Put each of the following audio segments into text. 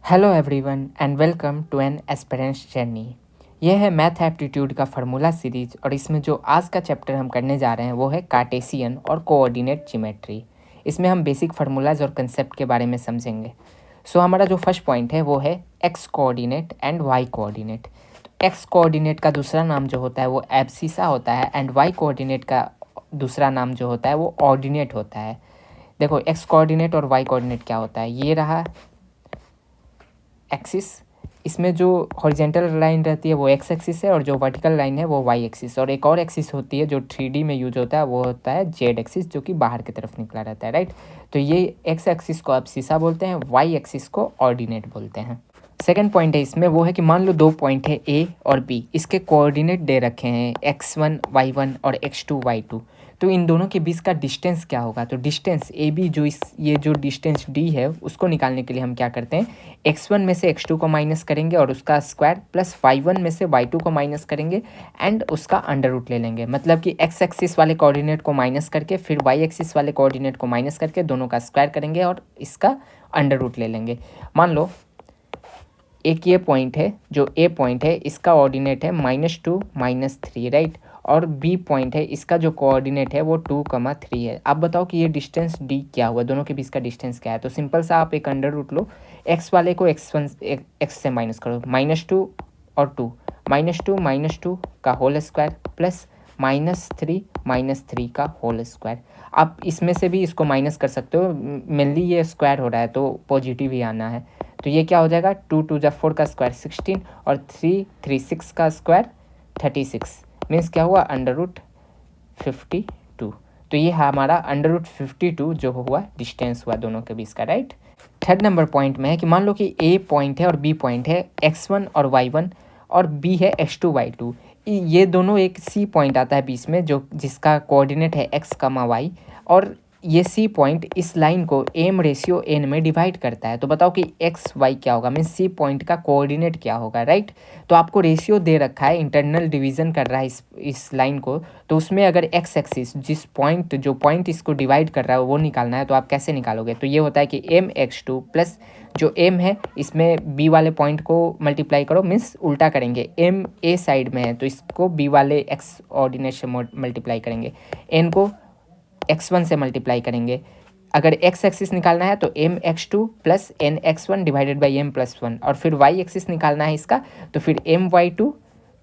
Hello everyone and welcome to an aspirants journey. यह है math aptitude का formula series और इसमें जो आज का चैप्टर हम करने जा रहे हैं वो है कार्टेशियन और कोऑर्डिनेट ज्योमेट्री। इसमें हम बेसिक फार्मूलाज और कंसेप्ट के बारे में समझेंगे। हमारा जो फर्स्ट पॉइंट है वो है x coordinate and y coordinate. X coordinate का दूसरा नाम जो होता है वो एब्सिसा होता है एंड वाई कोऑर्डिनेट का दूसरा नाम जो होता है वो ऑर्डिनेट होता है। देखो, एक्स कोऑर्डिनेट और वाई कोऑर्डिनेट क्या होता है। ये रहा एक्सिस, इसमें जो हॉरिजेंटल लाइन रहती है वो एक्स एक्सिस है और जो वर्टिकल लाइन है वो वाई एक्सिस, और एक और एक्सिस होती है जो 3D में यूज होता है वो होता है जेड एक्सिस, जो कि बाहर की तरफ निकला रहता है, राइट। तो ये एक्स एक्सिस को एब्सिसा बोलते हैं, वाई एक्सिस को ऑर्डिनेट बोलते हैं। सेकेंड पॉइंट है इसमें वो है कि मान लो दो पॉइंट है ए और बी, इसके कोऑर्डिनेट दे रखे हैं x1 y1 और x2 y2। तो इन दोनों के बीच का डिस्टेंस क्या होगा। तो डिस्टेंस ए बी जो ये जो डिस्टेंस डी है उसको निकालने के लिए हम क्या करते हैं, x1 में से x2 को माइनस करेंगे और उसका स्क्वायर, प्लस y1 में से y2 को माइनस करेंगे एंड उसका अंडर रूट ले लेंगे। मतलब कि x एक्सिस वाले कोऑर्डिनेट को माइनस करके फिर y एक्सिस वाले कोऑर्डिनेट को माइनस करके दोनों का स्क्वायर करेंगे और इसका अंडर रूट ले लेंगे। मान लो एक ये पॉइंट है, जो ए पॉइंट है इसका ऑर्डिनेट है -2 -3, राइट। और बी पॉइंट है, इसका जो कोऑर्डिनेट है वो 2,3 है। आप बताओ कि ये डिस्टेंस डी क्या हुआ, दोनों के बीच का डिस्टेंस क्या है। तो सिंपल सा आप एक अंडर रूट लो, एक्स वाले को एक्स से माइनस करो, -2 और 2, -2 का होल स्क्वायर प्लस -3 का होल स्क्वायर। आप इसमें से भी इसको माइनस कर सकते हो, मेनली ये स्क्वायर हो रहा है तो पॉजिटिव ही आना है। तो ये क्या हो जाएगा, 2 2 जा 4 का स्क्वायर 16 और 3 3 6 का स्क्वायर 36, मीन्स क्या हुआ, √52। तो ये हमारा √52 जो हुआ डिस्टेंस हुआ दोनों के बीच का, राइट। थर्ड नंबर पॉइंट में है कि मान लो कि ए पॉइंट है और बी पॉइंट है, x1 और y1 और बी है x2 y2। ये दोनों एक सी पॉइंट आता है बीच में जो जिसका कोऑर्डिनेट है x, y, और ये सी पॉइंट इस लाइन को m/n में डिवाइड करता है। तो बताओ कि एक्स वाई क्या होगा, मीन्स सी पॉइंट का कोऑर्डिनेट क्या होगा, राइट। तो आपको रेशियो दे रखा है, इंटरनल डिवीजन कर रहा है इस लाइन को, तो उसमें अगर एक्स एक्सिस जो पॉइंट इसको डिवाइड कर रहा है वो निकालना है तो आप कैसे निकालोगे। तो ये होता है कि mx2 प्लस जो m है इसमें b वाले पॉइंट को मल्टीप्लाई करो, मीन्स उल्टा करेंगे, m a साइड में है तो इसको b वाले x ऑर्डिनेट से मल्टीप्लाई करेंगे, n को x1 से मल्टीप्लाई करेंगे। अगर x एक्सिस निकालना है तो mx2 plus nx1 divided by m+1, और फिर y एक्सिस निकालना है इसका तो फिर my2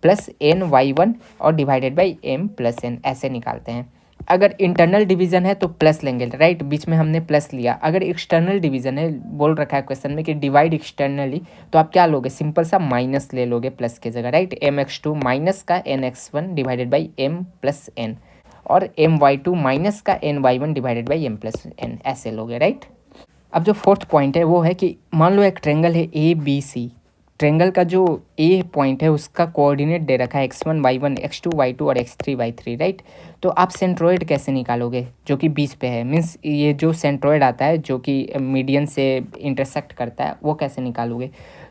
प्लस ny1 और डिवाइडेड बाई m+n, ऐसे निकालते हैं। अगर इंटरनल डिवीजन है तो प्लस लेंगे, राइट, बीच में हमने प्लस लिया। अगर एक्सटर्नल डिवीजन है, बोल रखा है क्वेश्चन में कि डिवाइड एक्सटर्नली, तो आप क्या लोगे, सिंपल सा माइनस ले लोगे प्लस के जगह, राइट। mx2 माइनस का nx1 डिवाइडेड बाई m+n और my2 माइनस का ny1 डिवाइडेड बाई m+n, ऐसे लोगे, राइट। अब जो फोर्थ पॉइंट है वो है कि मान लो एक ट्रेंगल है ABC, ट्रेंगल का जो ए पॉइंट है उसका कोऑर्डिनेट दे रखा है x1 y1 x2 y2 और x3 y3, राइट। तो आप सेंट्रोइड कैसे निकालोगे जो कि बीच पे है, मीन्स ये जो सेंट्रोइड आता है जो कि मीडियन से इंटरसेक्ट करता है वो कैसे निकालोगे।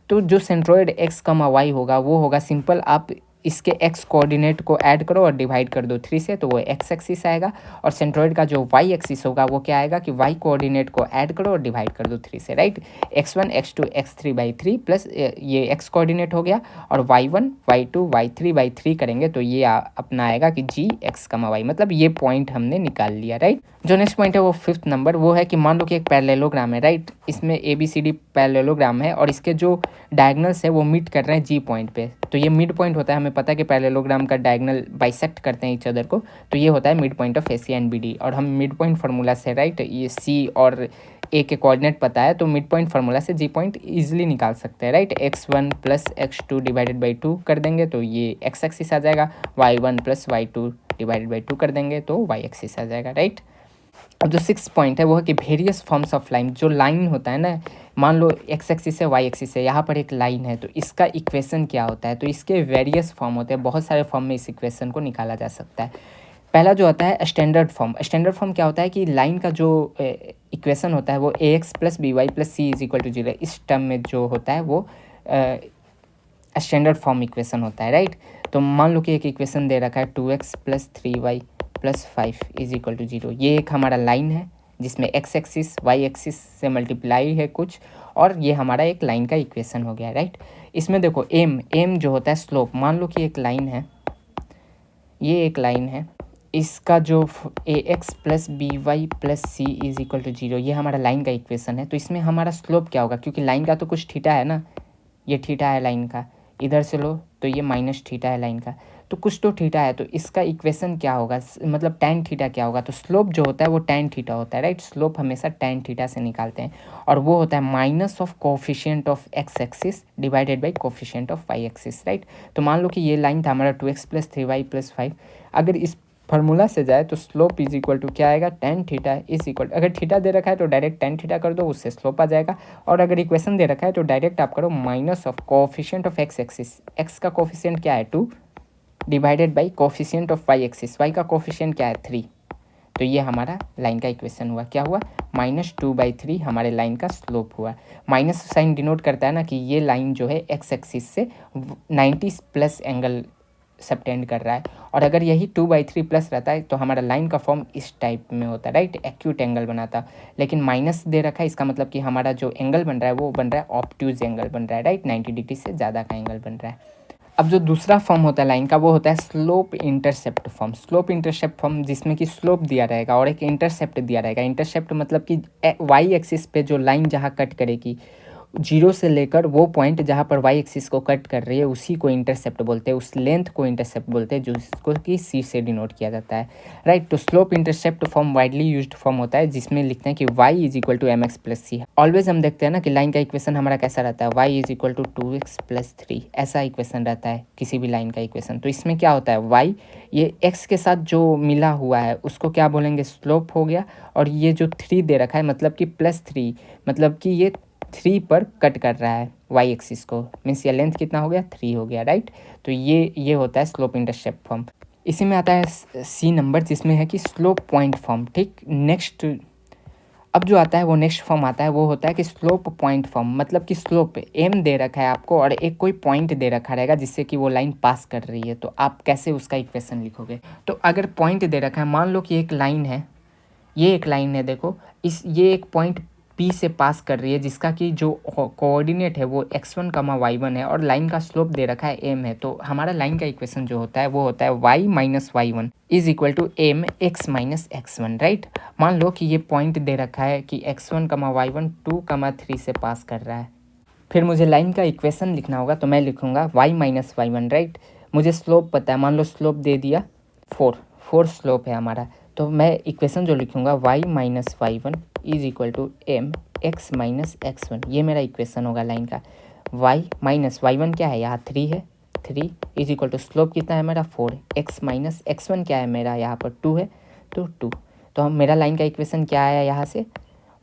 तो जो सेंट्रोइड x, y होगा वो होगा सिंपल, आप इसके x कोऑर्डिनेट को ऐड करो और डिवाइड कर दो 3 से तो वो x एक्सिस आएगा, और सेंट्रोइड का जो y एक्सिस होगा वो क्या आएगा कि y कोऑर्डिनेट को ऐड करो और डिवाइड कर दो 3 से, right. x1 x2 x3/3 plus ये x कोऑर्डिनेट हो गया और y1 y2 y3/3 करेंगे तो ये अपना आएगा कि g x, y, मतलब ये पॉइंट हमने निकाल लिया, राइट। जो नेक्स्ट पॉइंट है वो फिफ्थ नंबर, वो है कि मान लो कि एक पैरेललोग्राम है, राइट। इसमें ABCD पैरेललोग्राम है और इसके जो डायगनल्स है वो मीट कर रहे हैं जी पॉइंट पे। तो ये मिड पॉइंट होता है, हमें पता है कि पैरेललोग्राम का डायगनल बाइसेक्ट करते हैं ईच अदर को, तो ये होता है mid point of AC and BD। और हम मिड पॉइंट फार्मूला से, राइट, ये C और A के कोऑर्डिनेट पता है तो मिड पॉइंट फार्मूला से जी पॉइंट इजीली निकाल सकते हैं, right. x1 plus x2 divided by 2 कर देंगे तो ये x एक्सिस आ जाएगा, y1 plus y2 divided by 2 कर देंगे तो y एक्सिस आ जाएगा, राइट। अब जो सिक्स पॉइंट है वो है कि वेरियस फॉर्म्स ऑफ लाइन, जो लाइन होता है ना, मान लो x एक्सिस है y एक्सिस है, यहाँ पर एक लाइन है तो इसका इक्वेशन क्या होता है। तो इसके वेरियस फॉर्म होते हैं, बहुत सारे फॉर्म में इस इक्वेशन को निकाला जा सकता है। पहला जो होता है स्टैंडर्ड फॉर्म। स्टैंडर्ड फॉर्म क्या होता है कि लाइन का जो इक्वेशन होता है वो ax plus by plus c is equal to 0, इस टर्म में जो होता है वो स्टैंडर्ड फॉर्म इक्वेशन होता है, राइट। तो मान लो कि एक इक्वेशन दे रखा है 2x plus 3y plus 5 is equal to 0, ये एक हमारा लाइन है जिसमें एक्स एक्सिस वाई एक्सिस से मल्टीप्लाई है कुछ, और ये हमारा एक लाइन का इक्वेशन हो गया, राइट। इसमें देखो एम जो होता है स्लोप, मान लो कि एक लाइन है, ये एक लाइन है, इसका जो A X plus B Y plus C is equal to 0, ये हमारा लाइन का इक्वेशन है। तो इसमें हमारा स्लोप क्या होगा, क्योंकि लाइन का तो कुछ थीटा है ना, ये थीटा है लाइन का, इधर से लो तो ये माइनस थीटा है लाइन का, तो कुछ तो थीटा है, तो इसका इक्वेशन क्या होगा, मतलब tan थीटा क्या होगा, तो स्लोप जो होता है वो tan थीटा होता है, राइट। स्लोप हमेशा tan थीटा से निकालते हैं, और वो होता है minus of coefficient of x axis divided by coefficient of y axis, right. तो मान लो कि ये लाइन था हमारा 2x प्लस 3y प्लस 5, अगर इस फार्मूला से जाए तो स्लोप इज इक्वल टू क्या आएगा, tan थीटा इज इक्वल, अगर थीटा दे रखा है तो डायरेक्ट tan थीटा कर दो, उससे स्लोप आ जाएगा। और अगर इक्वेशन दे रखा है तो डायरेक्ट आप करो minus of coefficient of x axis, x का कोफिशिएंट क्या है 2 divided by coefficient of y axis, y का कोफिशिएंट क्या है 3। तो ये हमारा लाइन का इक्वेशन हुआ, क्या हुआ, -2/3 हमारे लाइन का स्लोप हुआ। माइनस साइन डिनोट करता है ना कि ये लाइन जो है एक्स एक्सिस से 90 प्लस एंगल सबटेंड कर रहा है, और अगर यही 2/3 प्लस रहता है तो हमारा लाइन का फॉर्म इस टाइप में होता है, राइट, एक्यूट एंगल बनाता। लेकिन माइनस दे रखा है, इसका मतलब कि हमारा जो एंगल बन रहा है वो बन रहा है ऑब्ट्यूज एंगल बन रहा है, राइट, 90 डिग्री से ज़्यादा का एंगल बन रहा है। अब जो दूसरा फॉर्म होता है लाइन का वो होता है slope intercept form. Slope intercept form जिसमें कि स्लोप दिया रहेगा और एक इंटरसेप्ट दिया रहेगा। इंटरसेप्ट मतलब कि वाई एक्सिस पे जो लाइन जहाँ कट करेगी, 0 से लेकर वो पॉइंट जहाँ पर वाई एक्सिस को कट कर रही है उसी को इंटरसेप्ट बोलते हैं, उस लेंथ को इंटरसेप्ट बोलते हैं, जिसको कि सी से डिनोट किया जाता है, राइट। तो slope intercept form widely used form होता है, जिसमें लिखते हैं कि y is equal to M x plus c. Always हम देखते हैं ना कि लाइन का इक्वेशन हमारा कैसा रहता है, y is equal to 2x plus 3, ऐसा इक्वेशन रहता है किसी भी लाइन का इक्वेशन। तो इसमें क्या होता है, वाई ये एक्स के साथ जो मिला हुआ है उसको क्या बोलेंगे, स्लोप हो गया, और ये जो 3 दे रखा है मतलब कि +3, मतलब कि ये 3 पर कट कर रहा है वाई एक्सिस को, मीन्स ये लेंथ कितना हो गया, 3 हो गया, राइट। तो ये होता है स्लोप इंटरसेप्ट फॉर्म। इसी में आता है सी नंबर, जिसमें है कि स्लोप पॉइंट फॉर्म, ठीक। नेक्स्ट अब जो आता है वो नेक्स्ट फॉर्म आता है, वो होता है कि स्लोप पॉइंट फॉर्म, मतलब कि स्लोप एम दे रखा है आपको और एक कोई पॉइंट दे रखा रहेगा जिससे कि वो लाइन पास कर रही है, तो आप कैसे उसका इक्वेशन लिखोगे। तो अगर पॉइंट दे रखा है, मान लो कि एक लाइन है, ये एक लाइन है, देखो ये एक पॉइंट P से पास कर रही है, जिसका कि जो कोऑर्डिनेट है वो x1, y1 है, और लाइन का स्लोप दे रखा है m है। तो हमारा लाइन का इक्वेशन जो होता है वो होता है y minus y1 is equal to m x minus x1, right. मान लो कि ये पॉइंट दे रखा है कि x1, y1 2, 3 से पास कर रहा है, फिर मुझे लाइन का इक्वेशन लिखना होगा, तो मैं लिखूंगा y माइनस y1, राइट। मुझे स्लोप पता है, मान लो स्लोप दे दिया 4 स्लोप है हमारा, तो मैं इक्वेशन जो लिखूंगा y minus y1 is equal to M x minus x1, ये मेरा इक्वेशन होगा लाइन का। y माइनस y1 क्या है, यहाँ 3 है, 3 इज इक्वल टू स्लोप कितना है मेरा 4, x माइनस x1 क्या है मेरा यहाँ पर 2 है, तो 2। तो हम मेरा लाइन का इक्वेशन क्या आया यहाँ से,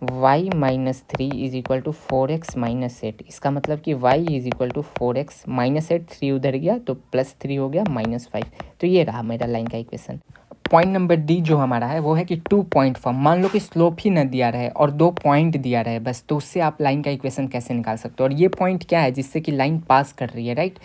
y minus 3 is equal to 4x minus 8। इसका मतलब कि y is equal to 4x minus 8, 3 उधर गया तो +3 हो गया -5। तो ये रहा मेरा लाइन का इक्वेशन। पॉइंट नंबर डी जो हमारा है वो है कि 2 पॉइंट फॉर्म। मान लो कि स्लोप ही न दिया रहे और 2 पॉइंट दिया रहे बस, तो उससे आप लाइन का इक्वेशन कैसे निकाल सकते हो। और ये पॉइंट क्या है, जिससे कि लाइन पास कर रही है, राइट।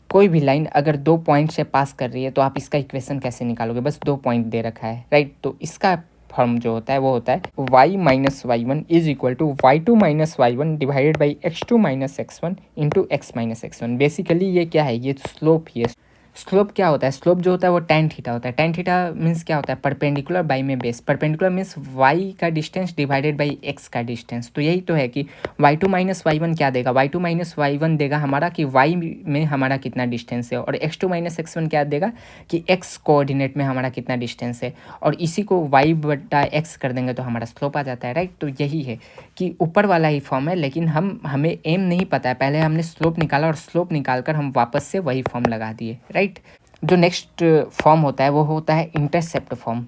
कोई भी लाइन अगर 2 पॉइंट से पास कर रही है तो आप इसका इक्वेशन कैसे निकालोगे, बस 2 पॉइंट दे रखा है, राइट। तो इसका फॉर्म जो होता है वो होता है y minus y1 is equal to y2 minus y1 divided by x2 minus x1 into x minus x1। Basically ये क्या है, ये स्लोप ही है। स्लोप क्या होता है, स्लोप जो होता है वो tan थीटा होता है। tan थीटा मीन्स क्या होता है, परपेंडिकुलर बाई में बेस। परपेंडिकुलर मीन्स y का डिस्टेंस डिवाइडेड बाई x का डिस्टेंस। तो यही तो है कि y2 माइनस y1 क्या देगा, y2 माइनस y1 देगा हमारा कि y में हमारा कितना डिस्टेंस है, और x2 माइनस x1 क्या देगा कि x कोऑर्डिनेट में हमारा कितना डिस्टेंस है, और इसी को y बटा x कर देंगे तो हमारा स्लोप आ जाता है, राइट। तो यही है कि ऊपर वाला ही फॉर्म है, लेकिन हमें एम नहीं पता है, पहले हमने स्लोप निकाला और स्लोप निकाल कर हम वापस से वही फॉर्म लगा दिए, राइट। जो नेक्स्ट फॉर्म होता है वो होता है इंटरसेप्ट फॉर्म,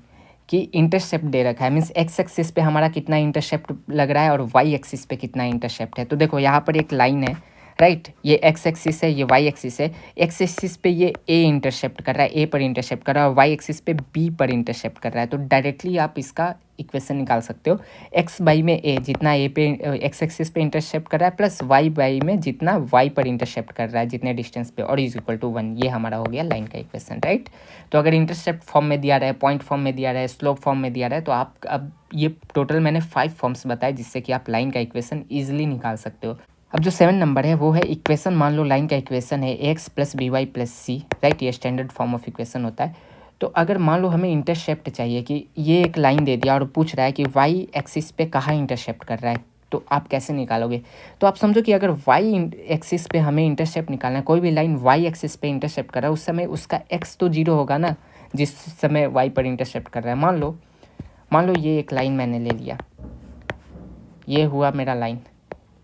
कि इंटरसेप्ट दे रखा है, मीन्स एक्स एक्सिस पे हमारा कितना इंटरसेप्ट लग रहा है और वाई एक्सिस पे कितना इंटरसेप्ट है। तो देखो यहाँ पर एक लाइन है, राइट। ये एक्स एक्सिस है, ये वाई एक्सिस है। एक्स एक्सिस पे ये ए इंटरसेप्ट कर रहा है, ए पर इंटरसेप्ट कर रहा है, और वाई एक्सिस पे बी पर इंटरसेप्ट कर रहा है। तो डायरेक्टली आप इसका इक्वेशन निकाल सकते हो। एक्स बाई में ए जितना ए पे एक्स एक्सिस पे इंटरसेप्ट कर रहा है, प्लस वाई बाई में जितना वाई पर इंटरसेप्ट कर रहा है जितने डिस्टेंस पे, और इज इक्वल टू 1। ये हमारा हो गया लाइन का इक्वेशन, राइट। तो अगर इंटरसेप्ट फॉर्म में दिया रहा है, पॉइंट फॉर्म में दिया रहा है, स्लोप फॉर्म में दिया रहा है, तो आप अब ये टोटल मैंने 5 फॉर्म्स बताए जिससे कि आप लाइन का इक्वेशन ईजिली निकाल सकते हो। अब जो 7 नंबर है वो है इक्वेशन। मान लो लाइन का इक्वेशन है X plus B Y plus C, right. ये स्टैंडर्ड फॉर्म ऑफ इक्वेशन होता है। तो अगर मान लो हमें इंटरसेप्ट चाहिए कि ये एक लाइन दे दिया और पूछ रहा है कि वाई एक्सिस पे कहाँ इंटरसेप्ट कर रहा है, तो आप कैसे निकालोगे? तो आप समझो कि अगर वाई एक्सिस पे हमें इंटरसेप्ट निकालना है, कोई भी लाइन वाई एक्सिस पे इंटरसेप्ट कर रहा है, उस समय उसका एक्स तो 0 होगा ना, जिस समय वाई पर इंटरसेप्ट कर रहा है। मान लो ये एक लाइन मैंने ले लिया, ये हुआ मेरा line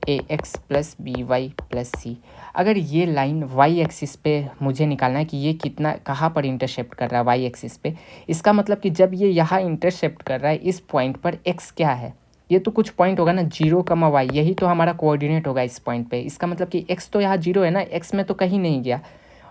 A X plus B Y plus C. अगर ये लाइन वाई एक्सिस पे मुझे निकालना है कि ये कितना कहाँ पर इंटरसेप्ट कर रहा है वाई एक्सिस पे, इसका मतलब कि जब ये यहाँ इंटरसेप्ट कर रहा है इस पॉइंट पर, एक्स क्या है? ये तो कुछ पॉइंट होगा ना, 0, वाई, यही तो हमारा कोऑर्डिनेट होगा इस पॉइंट पे। इसका मतलब कि एक्स तो यहाँ 0 है ना, एक्स में तो कहीं नहीं गया।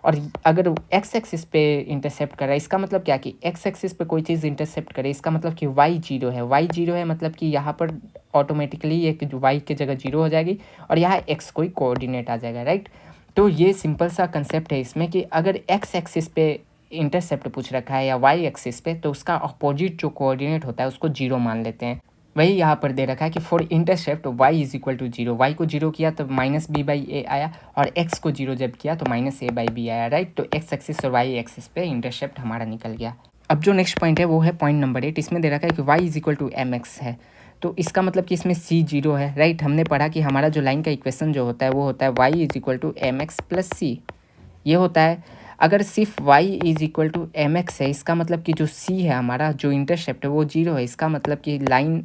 और अगर एक्स एक्सिस पे इंटरसेप्ट कर रहा है, इसका मतलब क्या कि एक्स एक्सिस पे कोई चीज़ इंटरसेप्ट करे, इसका मतलब कि वाई 0 है। वाई 0 है मतलब कि यहाँ पर ऑटोमेटिकली एक वाई की जगह 0 हो जाएगी और यहाँ एक्स कोई कोऑर्डिनेट आ जाएगा, राइट। तो ये सिंपल सा कंसेप्ट है इसमें कि अगर एक्स एक्सिस पे इंटरसेप्ट पूछ रखा है या वाई एक्सिस पे, तो उसका अपोजिट जो कोऑर्डिनेट होता है उसको 0 मान लेते हैं। वही यहाँ पर दे रखा है कि for intercept y is equal to 0, y को 0 किया तो माइनस बी बाई ए आया, और x को 0 जब किया तो माइनस ए बाई बी आया, राइट। तो x एक्सिस और y एक्सिस पे इंटरसेप्ट हमारा निकल गया। अब जो नेक्स्ट पॉइंट है वो है पॉइंट नंबर 8। इसमें दे रखा है कि y is equal to M x है। तो इसका मतलब कि इसमें c 0 है, राइट। हमने पढ़ा कि हमारा जो लाइन का इक्वेशन जो होता है वो होता है y is equal to M x plus C, ये होता है। अगर सिर्फ y is equal to M x है, इसका मतलब कि जो c है हमारा जो इंटरसेप्ट है वो 0 है। इसका मतलब कि लाइन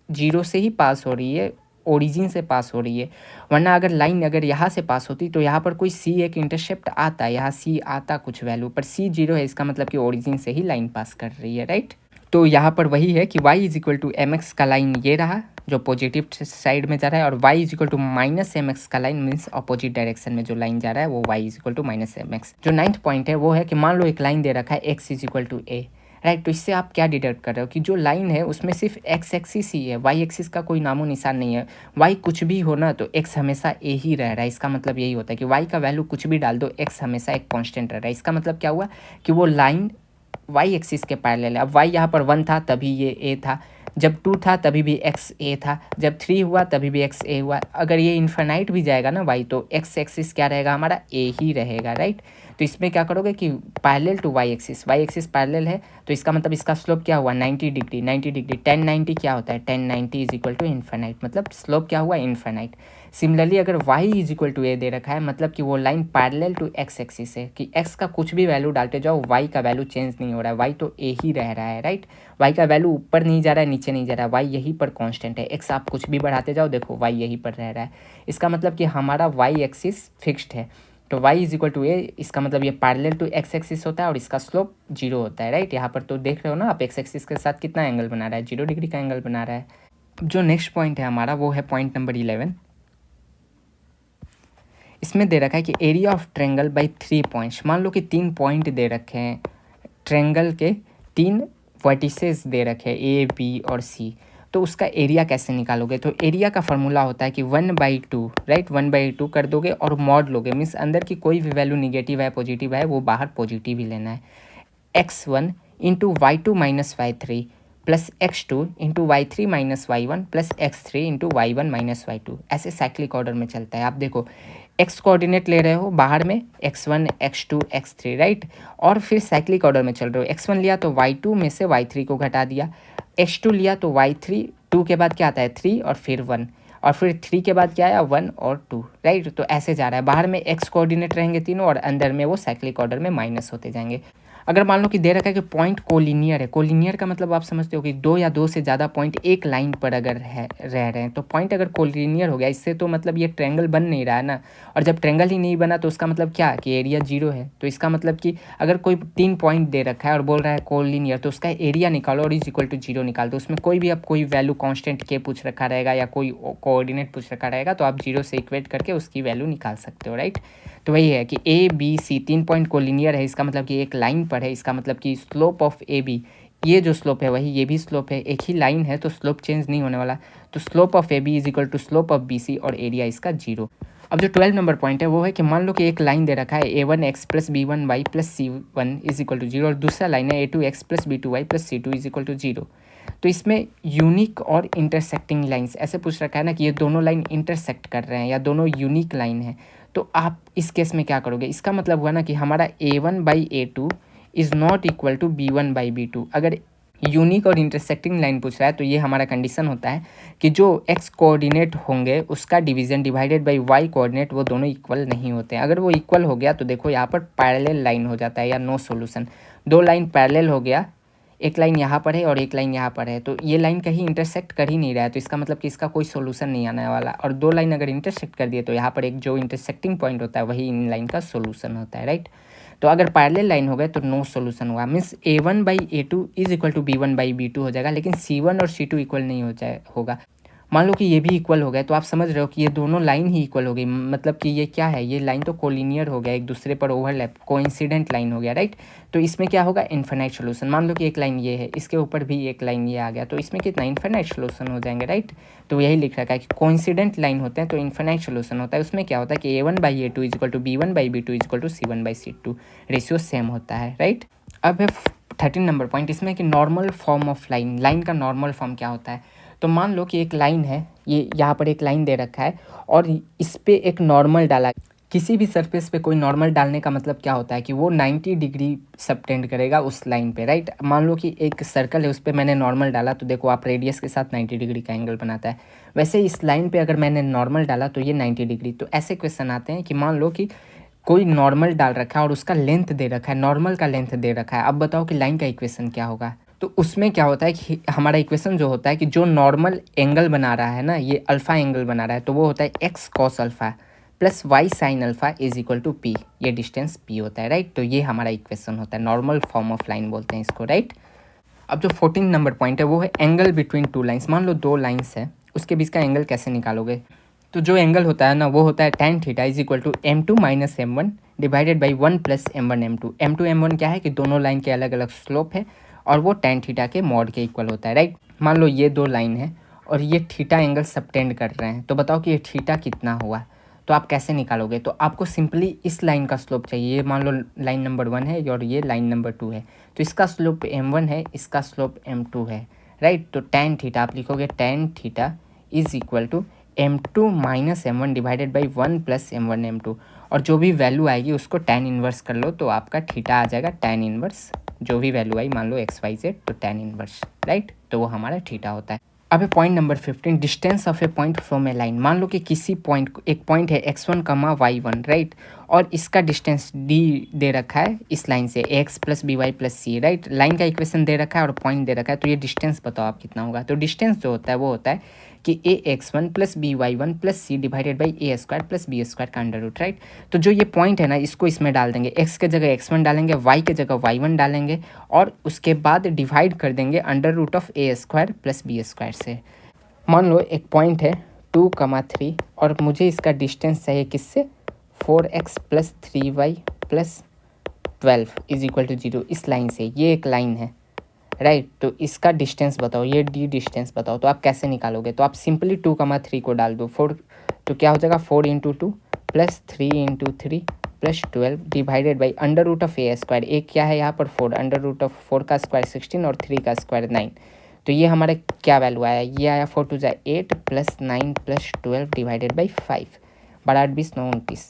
0 से ही पास हो रही है, ओरिजिन से पास हो रही है। वरना अगर लाइन अगर यहाँ से पास होती तो यहाँ पर कोई सी एक इंटरसेप्ट आता, यहाँ सी आता कुछ वैल्यू, पर सी 0 है, इसका मतलब कि ओरिजिन से ही लाइन पास कर रही है, राइट। तो यहाँ पर वही है कि y is equal to M x का लाइन ये रहा जो पॉजिटिव साइड में जा रहा है, और y is equal to minus m x का लाइन मीन्स अपोजिट डायरेक्शन में जो लाइन जा रहा है वो y is equal to minus m x. जो 9th पॉइंट है वो है कि मान लो एक लाइन दे रखा है x is equal to a, right. तो इससे आप क्या डिडक्ट कर रहे हो कि जो लाइन है उसमें सिर्फ एक्स एक्सिस ही है, वाई एक्सिस का कोई नामो निशान नहीं है। वाई कुछ भी हो ना तो एक्स हमेशा ए ही रह रहा है। इसका मतलब यही होता है कि वाई का वैल्यू कुछ भी डाल दो, एक्स हमेशा एक कांस्टेंट रह रहा है। इसका मतलब क्या हुआ कि वो लाइन वाई एक्सिस के पैरेलल है। अब वाई यहाँ पर 1 था तभी ये ए था, जब 2 था तभी भी एक्स ए था, जब 3 हुआ तभी भी एक्स ए हुआ। अगर ये इन्फिनाइट भी जाएगा ना वाई, तो एक्स एक्सिस क्या रहेगा हमारा, ए ही रहेगा, राइट। तो इसमें क्या करोगे कि parallel to y axis parallel है, तो इसका मतलब इसका स्लोप क्या हुआ 90 डिग्री। 90 डिग्री 1090 क्या होता है, 1090 इज इक्वल टू इन्फिनाइट, मतलब स्लोप क्या हुआ इन्फिनाइट। सिमिलरली अगर y is equal to a दे रखा है, मतलब कि वो line parallel to x axis है, कि x का कुछ भी वैल्यू डालते जाओ y का वैल्यू चेंज नहीं हो रहा है, y तो a ही रह रहा है, राइट। y का वैल्यू ऊपर नहीं जा रहा है नीचे नहीं जा रहा है, y यहीं पर कांस्टेंट है। x आप कुछ भी बढ़ाते जाओ देखो y यहीं पर रह रहा है। इसका मतलब कि हमारा y एक्सिस फिक्स्ड है, तो y इज इक्वल टू ए, इसका मतलब ये पैरेलल टू एक्स एक्सिस होता है और इसका स्लोप 0 होता है, राइट। यहाँ पर तो देख रहे हो ना आप, एक्स एक्सिस के साथ कितना एंगल बना रहा है, 0 डिग्री का एंगल बना रहा है। जो नेक्स्ट पॉइंट है हमारा वो है पॉइंट नंबर 11। इसमें दे रखा है कि area of triangle by 3 points. मान लो कि 3 पॉइंट दे रखे हैं, ट्रेंगल के 3 वर्टिसेस दे रखे हैं ए बी और सी, तो उसका एरिया कैसे निकालोगे? तो एरिया का फॉर्मूला होता है कि 1/2, राइट। 1/2 कर दोगे और मॉड लोगे, मीन्स अंदर की कोई भी वैल्यू निगेटिव है पॉजिटिव है वो बाहर पॉजिटिव ही लेना है। x1 into y2 minus y3 plus x2 into y3 minus y1 plus x3 into y1 minus y2, ऐसे साइक्लिक ऑर्डर में चलता है। आप देखो x कोऑर्डिनेट ले रहे हो बाहर में x1 x2 x3, राइट, और फिर साइक्लिक ऑर्डर में चल रहे हो। x1 लिया तो y2 में से y3 को घटा दिया, x2 लिया तो y3, 2 के बाद क्या आता है 3 और फिर 1, और फिर 3 के बाद क्या आया 1 और 2, राइट। तो ऐसे जा रहा है, बाहर में x कोऑर्डिनेट रहेंगे तीनों और अंदर में वो साइक्लिक ऑर्डर में माइनस होते जाएंगे। अगर मान लो कि दे रखा है कि पॉइंट कोलिनियर है, कोलिनियर का मतलब आप समझते हो कि दो या दो से ज़्यादा पॉइंट एक लाइन पर अगर है रह रहे हैं, तो पॉइंट अगर कोलिनियर हो गया, इससे तो मतलब ये ट्रायंगल बन नहीं रहा है ना। और जब ट्रायंगल ही नहीं बना तो उसका मतलब क्या कि एरिया 0 है। तो इसका मतलब कि अगर कोई 3 पॉइंट दे रखा है और बोल रहा है कोलिनियर, तो उसका एरिया निकालो और इज इक्वल टू 0 निकाल दो। उसमें कोई भी अब कोई वैल्यू कांस्टेंट के पूछ रखा रहेगा या कोई कोऑर्डिनेट पूछ रखा रहेगा, तो आप 0 से इक्वेट करके उसकी वैल्यू निकाल सकते हो, राइट। तो वही है कि A B C 3 point collinear है, इसका मतलब कि एक लाइन पर है, इसका मतलब कि स्लोप ऑफ ए बी, ये जो स्लोप है वही ये भी स्लोप है, एक ही लाइन है तो स्लोप चेंज नहीं होने वाला। तो slope of A B is equal to slope of B C और एरिया इसका 0। अब जो 12 नंबर पॉइंट है वो है कि मान लो कि एक लाइन दे रखा है a1x plus b1y plus c1 is equal to 0 और दूसरा लाइन है a2x plus b2y plus c2 is equal to 0। तो इसमें यूनिक और इंटरसेक्टिंग लाइंस ऐसे पूछ रखा है ना कि ये दोनों लाइन इंटरसेक्ट कर रहे हैं या दोनों यूनिक लाइन है। तो आप इस केस में क्या करोगे, इसका मतलब हुआ ना कि हमारा a1/a2 is not equal to b1/b2। अगर यूनिक और इंटरसेक्टिंग लाइन पूछ रहा है तो ये हमारा कंडीशन होता है कि जो x कोऑर्डिनेट होंगे उसका division divided by y coordinate वो दोनों इक्वल नहीं होते हैं। अगर वो इक्वल हो गया तो देखो यहाँ पर पैरेलल लाइन हो जाता है या नो सॉल्यूशन। दो लाइन पैरेलल हो गया, एक लाइन यहाँ पर है और एक लाइन यहाँ पर है, तो ये लाइन कहीं इंटरसेक्ट कर ही नहीं रहा है, तो इसका मतलब कि इसका कोई सॉल्यूशन नहीं आने वाला। और दो लाइन अगर इंटरसेक्ट कर दिए तो यहाँ पर एक जो इंटरसेक्टिंग पॉइंट होता है वही इन लाइन का सॉल्यूशन होता है, राइट। तो अगर पैरेलल लाइन हो गए तो नो सॉल्यूशन हुआ, means a1/a2 is equal to b1/b2 हो जाएगा, लेकिन c1 और c2 इक्वल नहीं होगा। मान लो कि ये भी इक्वल हो गए तो आप समझ रहे हो कि ये दोनों लाइन ही इक्वल हो गई, मतलब कि ये क्या है, ये लाइन तो कोलिनियर हो गया, एक दूसरे पर ओवरलैप कोइंसिडेंट लाइन हो गया, राइट। तो इसमें क्या होगा, इन्फिनाइट सॉल्यूशन। मान लो कि एक लाइन ये है, इसके ऊपर भी एक लाइन ये आ गया, तो इसमें कितना इन्फिनाइट सॉल्यूशन हो जाएंगे, राइट। तो यही लिख रखा है कि कोइंसिडेंट लाइन होते हैं तो इन्फिनाइट सॉल्यूशन होता है। उसमें क्या होता है कि a1/a2 is equal to b1/b2 is equal to c1/c2, ratio same होता है, राइट। अब है 13 नंबर पॉइंट, इसमें कि normal form of line, line का नॉर्मल फॉर्म क्या होता है। तो मान लो कि एक लाइन है, ये यहाँ पर एक लाइन दे रखा है और इस पे एक नॉर्मल डाला। किसी भी सरफेस पे कोई नॉर्मल डालने का मतलब क्या होता है कि वो 90 डिग्री सबटेंड करेगा उस लाइन पे, राइट। मान लो कि एक सर्कल है, उस पर मैंने नॉर्मल डाला तो देखो आप रेडियस के साथ 90 डिग्री का एंगल बनाता है। वैसे इस लाइन पे अगर मैंने नॉर्मल डाला तो ये 90 डिग्री। तो ऐसे क्वेश्चन आते हैं कि मान लो कि कोई नॉर्मल डाल रखा है और उसका लेंथ दे रखा है, नॉर्मल का लेंथ दे रखा है। अब बताओ कि लाइन का इक्वेशन क्या होगा। तो उसमें क्या होता है कि हमारा इक्वेशन जो होता है कि जो नॉर्मल एंगल बना रहा है ना, ये अल्फ़ा एंगल बना रहा है, तो वो होता है x cos alpha plus y sine alpha is equal to p, ये डिस्टेंस पी होता है, राइट। तो ये हमारा इक्वेशन होता है, नॉर्मल फॉर्म ऑफ लाइन बोलते हैं इसको, राइट। अब जो 14 नंबर पॉइंट है वो है एंगल बिटवीन टू लाइन्स। मान लो दो लाइन्स है, उसके बीच का एंगल कैसे निकालोगे। तो जो एंगल होता है ना वो होता है tan theta is equal to m2 minus m1 divided by 1 plus m1 m2। m2 m1 क्या है कि दोनों लाइन के अलग अलग स्लोप है और वो tan थीटा के मॉड के इक्वल होता है, राइट। मान लो ये दो लाइन है और ये थीटा एंगल सबटेंड कर रहे हैं, तो बताओ कि ये थीटा कितना हुआ। तो आप कैसे निकालोगे, तो आपको सिंपली इस लाइन का स्लोप चाहिए। ये मान लो लाइन नंबर 1 है और ये लाइन नंबर 2 है, तो इसका स्लोप m1 है, इसका स्लोप m2 है, राइट। तो tan थीटा आप लिखोगे tan theta is equal to m2 minus m1 divided by 1 plus m1 m2, और जो भी वैल्यू आएगी उसको tan इन्वर्स कर लो तो आपका थीटा आ जाएगा tan इन्वर्स। जो भी वैल्यू आई, मान लो XYZ, तो tan इन्वर्स, राइट। तो वो हमारा थीटा होता है। अब है point number 15, distance of A point from A line. मान लो कि किसी पॉइंट, एक पॉइंट है x1 कमा y1, राइट, और इसका डिस्टेंस d दे रखा है इस लाइन से ax plus B Y plus C, right. Line का इक्वेशन दे रखा है और पॉइंट दे रखा है, तो ये डिस्टेंस बताओ आप कितना होगा। तो डिस्टेंस जो होता है वो होता है कि ax1 plus by1 plus c divided by a square plus b square का अंडर रूट, राइट। तो जो ये पॉइंट है ना, इसको इसमें डाल देंगे, x के जगह x1 डालेंगे, y के जगह y1 डालेंगे और उसके बाद डिवाइड कर देंगे under root of a square plus b square से। मान लो एक पॉइंट है 2,3 और मुझे इसका डिस्टेंस चाहिए किससे, 4x plus 3y plus 12 is equal to 0, इस लाइन से। ये एक लाइन है, राइट। तो इसका डिस्टेंस बताओ, ये d डिस्टेंस बताओ। तो आप कैसे निकालोगे, तो आप सिंपली 2,3 को डाल दो, 4 तो क्या हो जाएगा 4 into 2 plus 3 into 3 plus 12 divided by under root of a square. एक क्या है यहाँ पर 4, अंडर रूट ऑफ 4 का स्क्वायर 16 और 3 का स्क्वायर 9। तो ये हमारा क्या वैल्यू आया, ये आया 4 two 8 plus 9 plus 12 divided by 5, 12 8 20 9 29,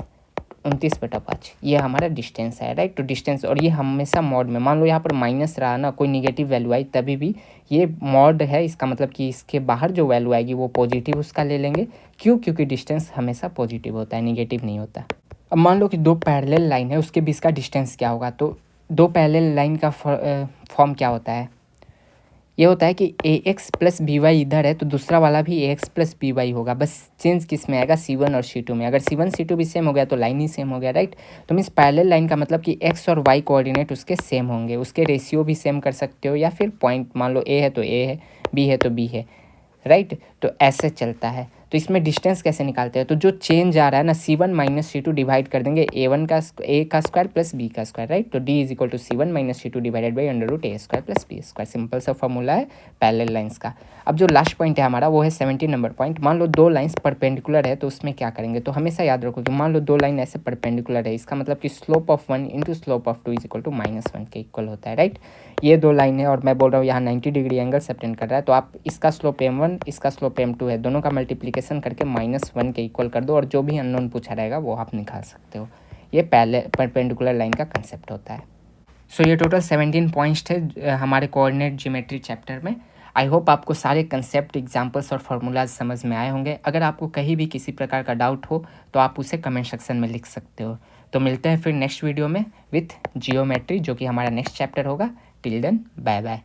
29/5, ये हमारा डिस्टेंस है, राइट। तो डिस्टेंस, और ये हमेशा मॉड में, मान लो यहाँ पर माइनस रहा ना, कोई निगेटिव वैल्यू आई तभी भी ये मॉड है, इसका मतलब कि इसके बाहर जो वैल्यू आएगी वो पॉजिटिव उसका ले लेंगे। क्यों, क्योंकि डिस्टेंस हमेशा पॉजिटिव होता है, निगेटिव नहीं होता। अब मान लो कि दो पैरेलल लाइन है, उसके बीच का डिस्टेंस क्या होगा। तो दो पैरेलल लाइन का फॉर्म क्या होता है, ये होता है कि ए एक्स प्लस बी वाई इधर है तो दूसरा वाला भी ए एक्स प्लस बी वाई होगा, बस चेंज किस में आएगा, C1 और C2 में। अगर C1 C2 भी सेम हो गया तो लाइन ही सेम हो गया, राइट। तो मीन्स पैरेलल लाइन का मतलब कि एक्स और वाई कोऑर्डिनेट उसके सेम होंगे, उसके रेशियो भी सेम कर सकते हो, या फिर पॉइंट मान लो ए है तो ए है, बी है तो बी है, राइट। तो ऐसे चलता है। तो इसमें डिस्टेंस कैसे निकालते हैं, तो जो चेंज आ रहा है ना C1 माइनस C2 डिवाइड कर देंगे ए का स्क्वायर प्लस बी का स्क्वायर, राइट। तो D is equal to C1 minus C2 divided by under root a square plus b square. Simple सा फॉर्मूला है पैरेलल लाइंस का। अब जो लास्ट पॉइंट है हमारा वो है 17 नंबर पॉइंट। मान लो दो लाइंस परपेंडिकुलर है तो उसमें क्या करेंगे, तो हमेशा याद रखो कि मान लो दो लाइन ऐसे परपेंडिकुलर है, इसका मतलब कि slope of 1 into slope of 2 is equal to -1 के इक्वल होता है, राइट। ये दो लाइन है और मैं बोल रहा हूँ यहाँ 90 डिग्री एंगल सबटेंड कर रहा है, तो आप इसका स्लोप m1 इसका स्लोप m2 है, दोनों का मल्टीप्लिकेशन करके -1 के इक्वल कर दो और जो भी अननोन पूछा रहेगा वो आप निकाल सकते हो। ये पहले परपेंडिकुलर लाइन का कंसेप्ट होता है। सो ये टोटल 17 पॉइंट्स थे हमारे कोऑर्डिनेट ज्योमेट्री चैप्टर में। आई होप आपको सारे कंसेप्ट, एग्जांपल्स और फार्मूलाज समझ में आए होंगे। अगर आपको कहीं भी किसी प्रकार का डाउट हो तो आप उसे कमेंट सेक्शन में लिख सकते हो। तो मिलते हैं फिर नेक्स्ट वीडियो में विथ जियोमेट्री, जो कि हमारा नेक्स्ट चैप्टर होगा। Till then bye bye.